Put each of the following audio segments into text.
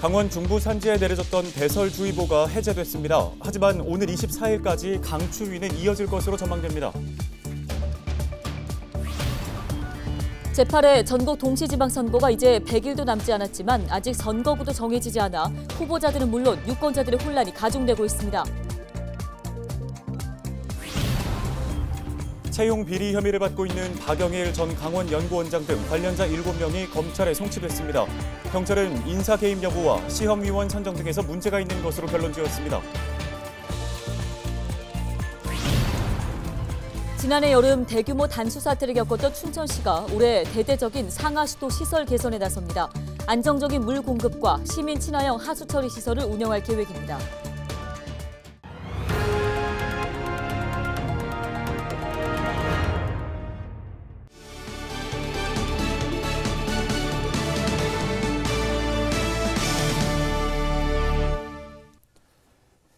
강원 중부 산지에 내려졌던 대설주의보가 해제됐습니다. 하지만 오늘 24일까지 강추위는 이어질 것으로 전망됩니다. 제8회 전국 동시지방선거가 이제 100일도 남지 않았지만 아직 선거구도 정해지지 않아 후보자들은 물론 유권자들의 혼란이 가중되고 있습니다. 채용 비리 혐의를 받고 있는 박영일 전 강원연구원장 등 관련자 7명이 검찰에 송치됐습니다. 경찰은 인사 개입 여부와 시험위원 선정 등에서 문제가 있는 것으로 결론지었습니다. 지난해 여름 대규모 단수 사태를 겪었던 춘천시가 올해 대대적인 상하수도 시설 개선에 나섭니다. 안정적인 물 공급과 시민 친화형 하수 처리 시설을 운영할 계획입니다.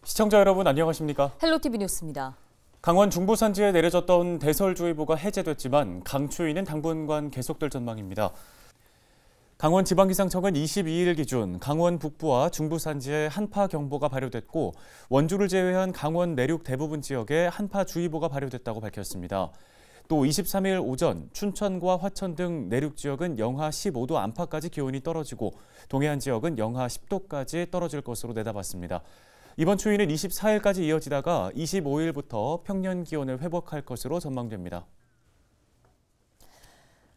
시청자 여러분 안녕하십니까? 헬로티비 뉴스입니다. 강원 중부 산지에 내려졌던 대설주의보가 해제됐지만 강추위는 당분간 계속될 전망입니다. 강원지방기상청은 22일 기준 강원 북부와 중부 산지에 한파경보가 발효됐고 원주를 제외한 강원 내륙 대부분 지역에 한파주의보가 발효됐다고 밝혔습니다. 또 23일 오전 춘천과 화천 등 내륙 지역은 영하 15도 안팎까지 기온이 떨어지고 동해안 지역은 영하 10도까지 떨어질 것으로 내다봤습니다. 이번 추위는 24일까지 이어지다가 25일부터 평년 기온을 회복할 것으로 전망됩니다.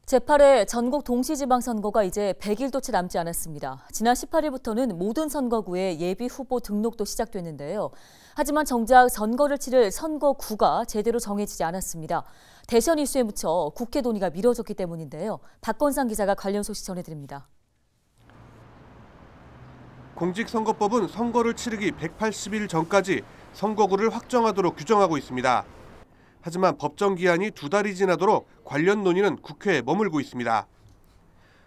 제8회 전국 동시지방선거가 이제 100일도 채 남지 않았습니다. 지난 18일부터는 모든 선거구에 예비 후보 등록도 시작됐는데요. 하지만 정작 선거를 치를 선거구가 제대로 정해지지 않았습니다. 대선 이슈에 묻혀 국회 논의가 미뤄졌기 때문인데요. 박건상 기자가 관련 소식 전해드립니다. 공직선거법은 선거를 치르기 180일 전까지 선거구를 확정하도록 규정하고 있습니다. 하지만 법정 기한이 2달이 지나도록 관련 논의는 국회에 머물고 있습니다.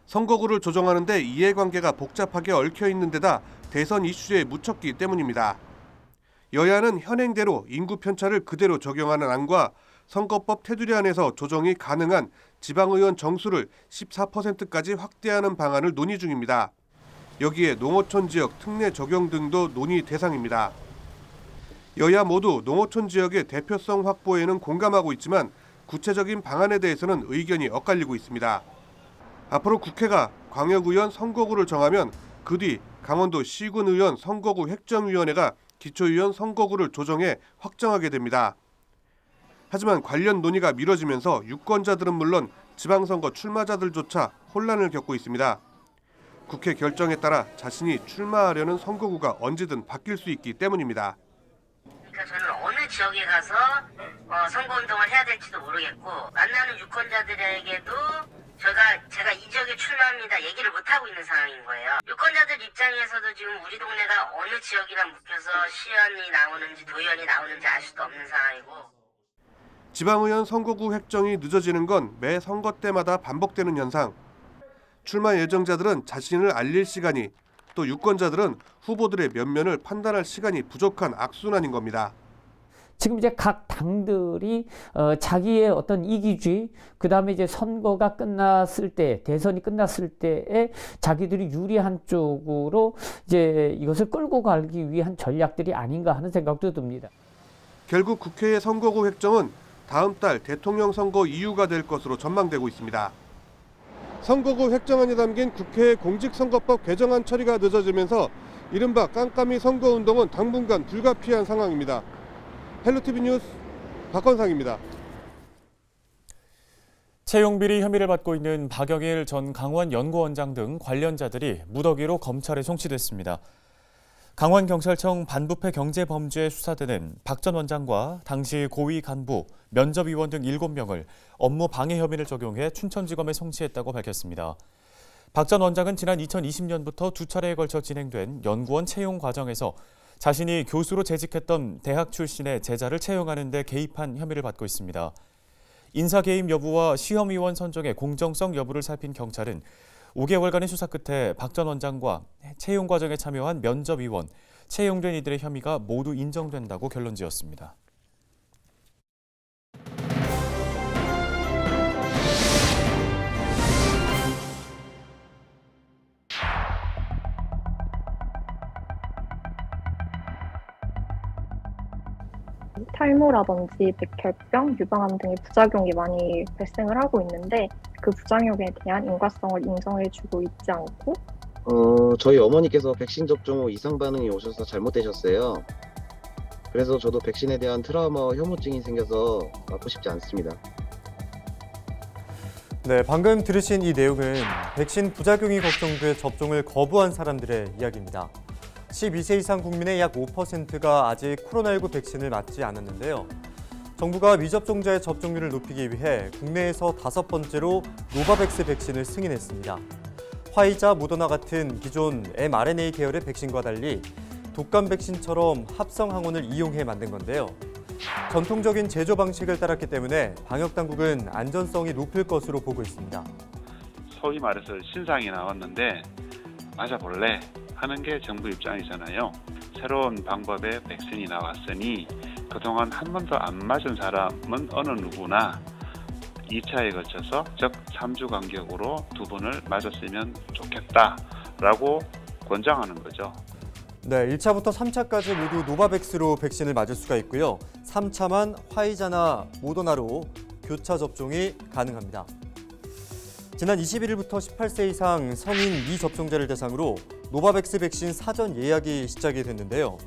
선거구를 조정하는 데 이해관계가 복잡하게 얽혀 있는 데다 대선 이슈에 묻혔기 때문입니다. 여야는 현행대로 인구 편차를 그대로 적용하는 안과 선거법 테두리안에서 조정이 가능한 지방의원 정수를 14%까지 확대하는 방안을 논의 중입니다. 여기에 농어촌 지역 특례 적용 등도 논의 대상입니다. 여야 모두 농어촌 지역의 대표성 확보에는 공감하고 있지만 구체적인 방안에 대해서는 의견이 엇갈리고 있습니다. 앞으로 국회가 광역의원 선거구를 정하면 그 뒤 강원도 시군의원 선거구 획정위원회가 기초의원 선거구를 조정해 확정하게 됩니다. 하지만 관련 논의가 미뤄지면서 유권자들은 물론 지방선거 출마자들조차 혼란을 겪고 있습니다. 국회 결정에 따라 자신이 출마하려는 선거구가 언제든 바뀔 수 있기 때문입니다. 그러니까 저는 어느 지역에 가서 선거운동을 해야 될지도 모르겠고 만나는 유권자들에게도 제가 이 지역에 출마합니다 얘기를 못하고 있는 상황인 거예요. 유권자들 입장에서도 지금 우리 동네가 어느 지역이랑 묶여서 시의원이 나오는지 도의원이 나오는지 알 수도 없는 상황이고. 지방의원 선거구 획정이 늦어지는 건 매 선거 때마다 반복되는 현상. 출마 예정자들은 자신을 알릴 시간이, 또 유권자들은 후보들의 면면을 판단할 시간이 부족한 악순환인 겁니다. 지금 이제 각 당들이 자기의 어떤 이기주의, 그다음에 이제 선거가 끝났을 때, 대선이 끝났을 때에 자기들이 유리한 쪽으로 이제 이것을 끌고 가기 위한 전략들이 아닌가 하는 생각도 듭니다. 결국 국회의 선거구 획정은 다음 달 대통령 선거 이유가 될 것으로 전망되고 있습니다. 선거구 획정안이 담긴 국회 공직선거법 개정안 처리가 늦어지면서 이른바 깜깜이 선거운동은 당분간 불가피한 상황입니다. 헬로티비 뉴스 박건상입니다. 채용 비리 혐의를 받고 있는 박영일 전 강원연구원장 등 관련자들이 무더기로 검찰에 송치됐습니다. 강원경찰청 반부패 경제범죄 수사대는 박 전 원장과 당시 고위 간부, 면접위원 등 7명을 업무 방해 혐의를 적용해 춘천지검에 송치했다고 밝혔습니다. 박 전 원장은 지난 2020년부터 2차례에 걸쳐 진행된 연구원 채용 과정에서 자신이 교수로 재직했던 대학 출신의 제자를 채용하는 데 개입한 혐의를 받고 있습니다. 인사 개입 여부와 시험위원 선정의 공정성 여부를 살핀 경찰은 5개월간의 수사 끝에 박 전 원장과 채용 과정에 참여한 면접위원, 채용된 이들의 혐의가 모두 인정된다고 결론지었습니다. 탈모라든지 백혈병, 유방암 등의 부작용이 많이 발생을 하고 있는데 그 부작용에 대한 인과성을 인정해주고 있지 않고 저희 어머니께서 백신 접종 후 이상 반응이 오셔서 잘못되셨어요. 그래서 저도 백신에 대한 트라우마와 혐오증이 생겨서 맞고 싶지 않습니다. 네, 방금 들으신 이 내용은 백신 부작용이 걱정돼 접종을 거부한 사람들의 이야기입니다. 12세 이상 국민의 약 5%가 아직 코로나19 백신을 맞지 않았는데요. 정부가 미접종자의 접종률을 높이기 위해 국내에서 5번째로 노바백스 백신을 승인했습니다. 화이자, 모더나 같은 기존 mRNA 계열의 백신과 달리 독감 백신처럼 합성 항원을 이용해 만든 건데요. 전통적인 제조 방식을 따랐기 때문에 방역당국은 안전성이 높을 것으로 보고 있습니다. 소위 말해서 신상이 나왔는데 맞아볼래 하는 게 정부 입장이잖아요. 새로운 방법의 백신이 나왔으니 그동안 한 번도 안 맞은 사람은 어느 누구나 2차에 걸쳐서 즉 3주 간격으로 2번을 맞았으면 좋겠다라고 권장하는 거죠. 네, 1차부터 3차까지 모두 노바백스로 백신을 맞을 수가 있고요. 3차만 화이자나 모더나로 교차 접종이 가능합니다. 지난 21일부터 18세 이상 성인 미접종자를 대상으로 노바백스 백신 사전 예약이 시작이 됐는데요.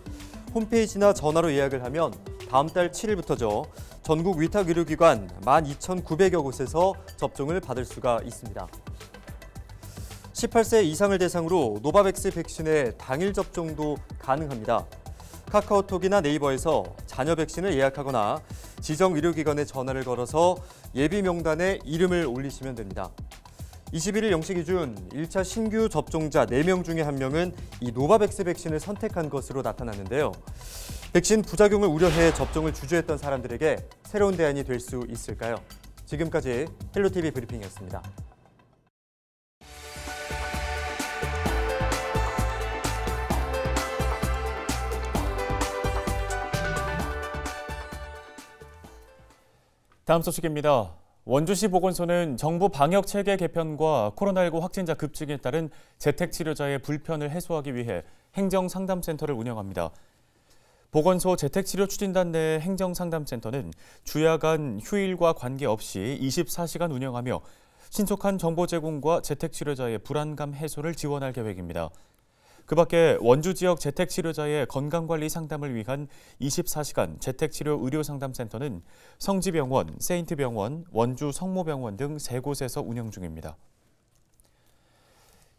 홈페이지나 전화로 예약을 하면 다음 달 7일부터죠. 전국 위탁 의료기관 12,900여 곳에서 접종을 받을 수가 있습니다. 18세 이상을 대상으로 노바백스 백신의 당일 접종도 가능합니다. 카카오톡이나 네이버에서 자녀 백신을 예약하거나 지정 의료기관에 전화를 걸어서 예비 명단에 이름을 올리시면 됩니다. 21일 0시 기준 1차 신규 접종자 4명 중에 1명은 이 노바백스 백신을 선택한 것으로 나타났는데요. 백신 부작용을 우려해 접종을 주저했던 사람들에게 새로운 대안이 될 수 있을까요? 지금까지 헬로티비 브리핑이었습니다. 다음 소식입니다. 원주시 보건소는 정부 방역 체계 개편과 코로나19 확진자 급증에 따른 재택 치료자의 불편을 해소하기 위해 행정상담센터를 운영합니다. 보건소 재택치료 추진단 내 행정상담센터는 주야간 휴일과 관계없이 24시간 운영하며 신속한 정보 제공과 재택치료자의 불안감 해소를 지원할 계획입니다. 그 밖에 원주 지역 재택치료자의 건강관리 상담을 위한 24시간 재택치료 의료상담센터는 성지병원, 세인트병원, 원주 성모병원 등 3곳에서 운영 중입니다.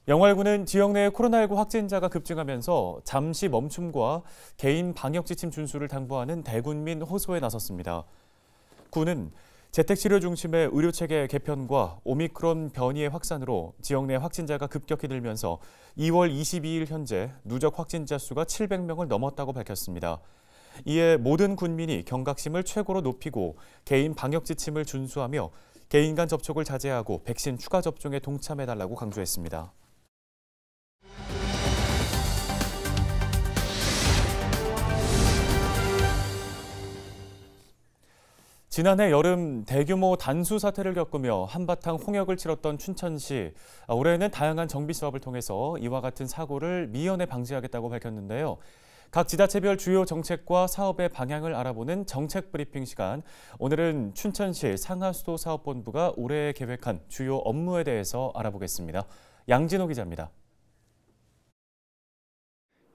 영월구는 지역 내 코로나19 확진자가 급증하면서 잠시 멈춤과 개인 방역지침 준수를 당부하는 대군민 호소에 나섰습니다. 구는 재택치료 중심의 의료체계 개편과 오미크론 변이의 확산으로 지역 내 확진자가 급격히 늘면서 2월 22일 현재 누적 확진자 수가 700명을 넘었다고 밝혔습니다. 이에 모든 군민이 경각심을 최고로 높이고 개인 방역 지침을 준수하며 개인 간 접촉을 자제하고 백신 추가 접종에 동참해달라고 강조했습니다. 지난해 여름 대규모 단수 사태를 겪으며 한바탕 홍역을 치렀던 춘천시, 올해는 다양한 정비 사업을 통해서 이와 같은 사고를 미연에 방지하겠다고 밝혔는데요. 각 지자체별 주요 정책과 사업의 방향을 알아보는 정책 브리핑 시간, 오늘은 춘천시 상하수도 사업본부가 올해 계획한 주요 업무에 대해서 알아보겠습니다. 양진호 기자입니다.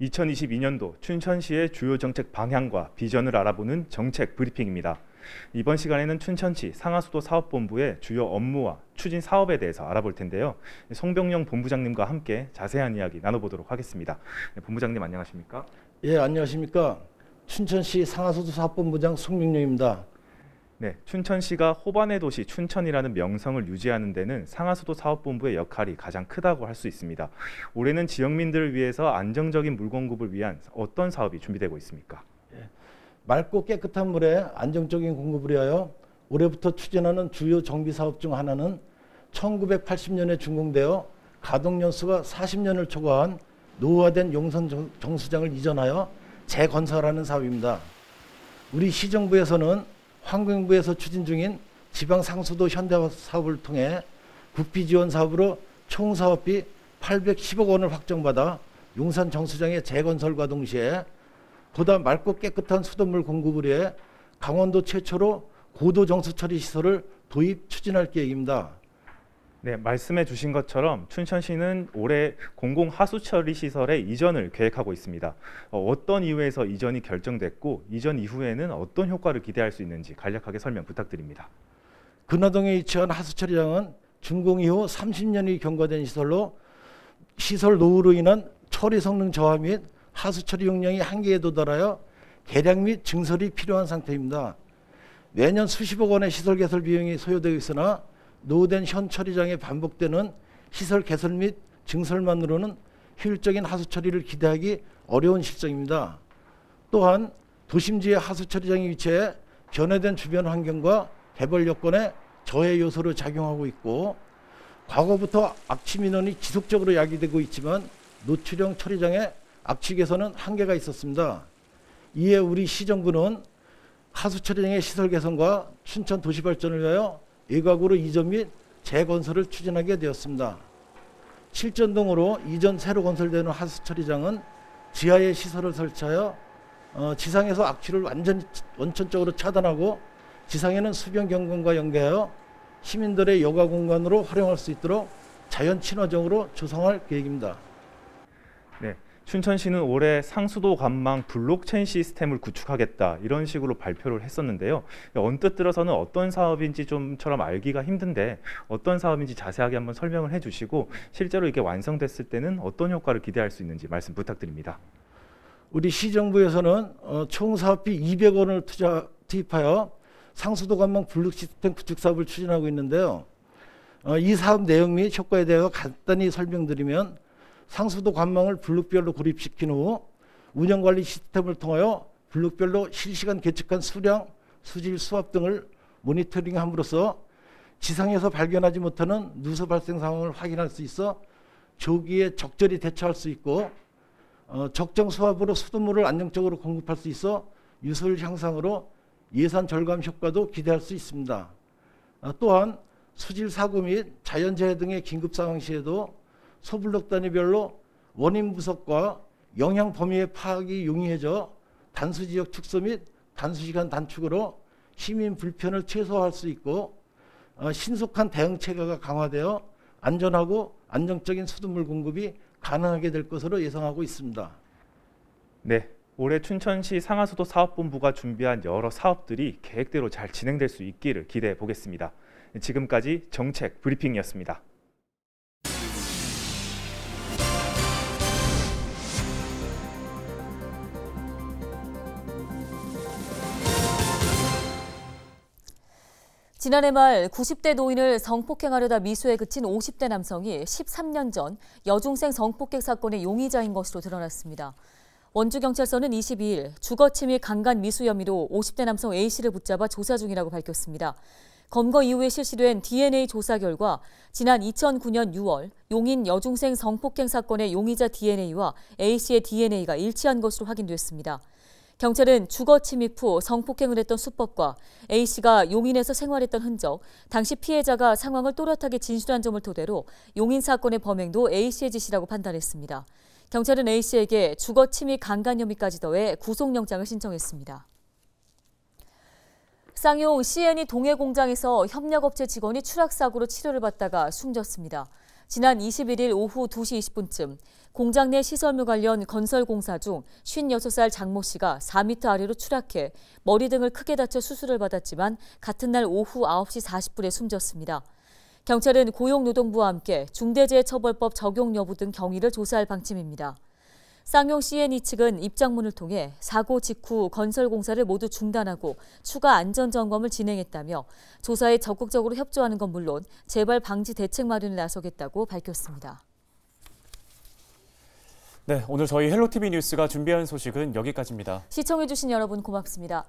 2022년도 춘천시의 주요 정책 방향과 비전을 알아보는 정책 브리핑입니다. 이번 시간에는 춘천시 상하수도 사업본부의 주요 업무와 추진 사업에 대해서 알아볼 텐데요. 송병영 본부장님과 함께 자세한 이야기 나눠보도록 하겠습니다. 본부장님 안녕하십니까? 예, 안녕하십니까? 춘천시 상하수도 사업본부장 송병영입니다. 네, 춘천시가 호반의 도시 춘천이라는 명성을 유지하는 데는 상하수도 사업본부의 역할이 가장 크다고 할 수 있습니다. 올해는 지역민들을 위해서 안정적인 물 공급을 위한 어떤 사업이 준비되고 있습니까? 맑고 깨끗한 물의 안정적인 공급을 위하여 올해부터 추진하는 주요 정비 사업 중 하나는 1980년에 준공되어 가동 연수가 40년을 초과한 노후화된 용선 정수장을 이전하여 재건설하는 사업입니다. 우리 시정부에서는 환경부에서 추진 중인 지방상수도 현대화 사업을 통해 국비 지원 사업으로 총 사업비 810억 원을 확정받아 용산 정수장의 재건설과 동시에 보다 맑고 깨끗한 수돗물 공급을 위해 강원도 최초로 고도 정수 처리 시설을 도입 추진할 계획입니다. 네, 말씀해 주신 것처럼 춘천시는 올해 공공 하수 처리 시설의 이전을 계획하고 있습니다. 어떤 이유에서 이전이 결정됐고 이전 이후에는 어떤 효과를 기대할 수 있는지 간략하게 설명 부탁드립니다. 근화동에 위치한 하수 처리장은 준공 이후 30년이 경과된 시설로 시설 노후로 인한 처리 성능 저하 및 하수 처리 용량이 한계에 도달하여 개량 및 증설이 필요한 상태입니다. 매년 수십억 원의 시설 개설 비용이 소요되고 있으나 노후된 현 처리장에 반복되는 시설 개설 및 증설만으로는 효율적인 하수 처리를 기대하기 어려운 실정입니다. 또한 도심지의 하수 처리장이 위치해 변화된 주변 환경과 개발 여건에 저해 요소로 작용하고 있고 과거부터 악취 민원이 지속적으로 야기되고 있지만 노출형 처리장의 악취 개선은 한계가 있었습니다. 이에 우리 시정부는 하수 처리장의 시설 개선과 춘천 도시 발전을 위하여 외곽으로 이전 및 재건설을 추진하게 되었습니다. 칠전동으로 이전 새로 건설되는 하수 처리장은 지하에 시설을 설치하여 지상에서 악취를 원천적으로 차단하고 지상에는 수변 경관과 연계하여 시민들의 여가 공간으로 활용할 수 있도록 자연 친화적으로 조성할 계획입니다. 네, 춘천시는 올해 상수도 관망 블록체인 시스템을 구축하겠다 이런 식으로 발표를 했었는데요. 언뜻 들어서는 어떤 사업인지 좀처럼 알기가 힘든데 어떤 사업인지 자세하게 한번 설명을 해주시고 실제로 이게 완성됐을 때는 어떤 효과를 기대할 수 있는지 말씀 부탁드립니다. 우리 시정부에서는 총 사업비 200원을 투입하여 상수도 관망 블록 시스템 구축 사업을 추진하고 있는데요. 이 사업 내용 및 효과에 대해서 간단히 설명드리면 상수도 관망을 블록별로 고립시킨 후 운영관리 시스템을 통하여 블록별로 실시간 계측한 수량, 수질, 수압 등을 모니터링함으로써 지상에서 발견하지 못하는 누수 발생 상황을 확인할 수 있어 조기에 적절히 대처할 수 있고 적정 수압으로 수돗물을 안정적으로 공급할 수 있어 유설 향상으로 예산 절감 효과도 기대할 수 있습니다. 또한 수질 사고 및 자연재해 등의 긴급 상황 시에도 소블록 단위별로 원인 분석과 영향 범위의 파악이 용이해져 단수지역 축소 및 단수시간 단축으로 시민 불편을 최소화할 수 있고 신속한 대응 체계가 강화되어 안전하고 안정적인 수돗물 공급이 가능하게 될 것으로 예상하고 있습니다. 네, 올해 춘천시 상하수도 사업본부가 준비한 여러 사업들이 계획대로 잘 진행될 수 있기를 기대해 보겠습니다. 지금까지 정책 브리핑이었습니다. 지난해 말 90대 노인을 성폭행하려다 미수에 그친 50대 남성이 13년 전 여중생 성폭행 사건의 용의자인 것으로 드러났습니다. 원주경찰서는 22일 주거침입 강간 미수 혐의로 50대 남성 A씨를 붙잡아 조사 중이라고 밝혔습니다. 검거 이후에 실시된 DNA 조사 결과 지난 2009년 6월 용인 여중생 성폭행 사건의 용의자 DNA와 A씨의 DNA가 일치한 것으로 확인됐습니다. 경찰은 주거 침입 후 성폭행을 했던 수법과 A씨가 용인에서 생활했던 흔적, 당시 피해자가 상황을 또렷하게 진술한 점을 토대로 용인 사건의 범행도 A씨의 짓이라고 판단했습니다. 경찰은 A씨에게 주거 침입 강간 혐의까지 더해 구속영장을 신청했습니다. 쌍용 C&E 동해 공장에서 협력업체 직원이 추락사고로 치료를 받다가 숨졌습니다. 지난 21일 오후 2시 20분쯤 공장 내 시설물 관련 건설 공사 중 56살 장모 씨가 4m 아래로 추락해 머리 등을 크게 다쳐 수술을 받았지만 같은 날 오후 9시 40분에 숨졌습니다. 경찰은 고용노동부와 함께 중대재해처벌법 적용 여부 등 경위를 조사할 방침입니다. 쌍용 C&E 측은 입장문을 통해 사고 직후 건설 공사를 모두 중단하고 추가 안전점검을 진행했다며 조사에 적극적으로 협조하는 건 물론 재발 방지 대책 마련에 나서겠다고 밝혔습니다. 네, 오늘 저희 헬로티비 뉴스가 준비한 소식은 여기까지입니다. 시청해주신 여러분 고맙습니다.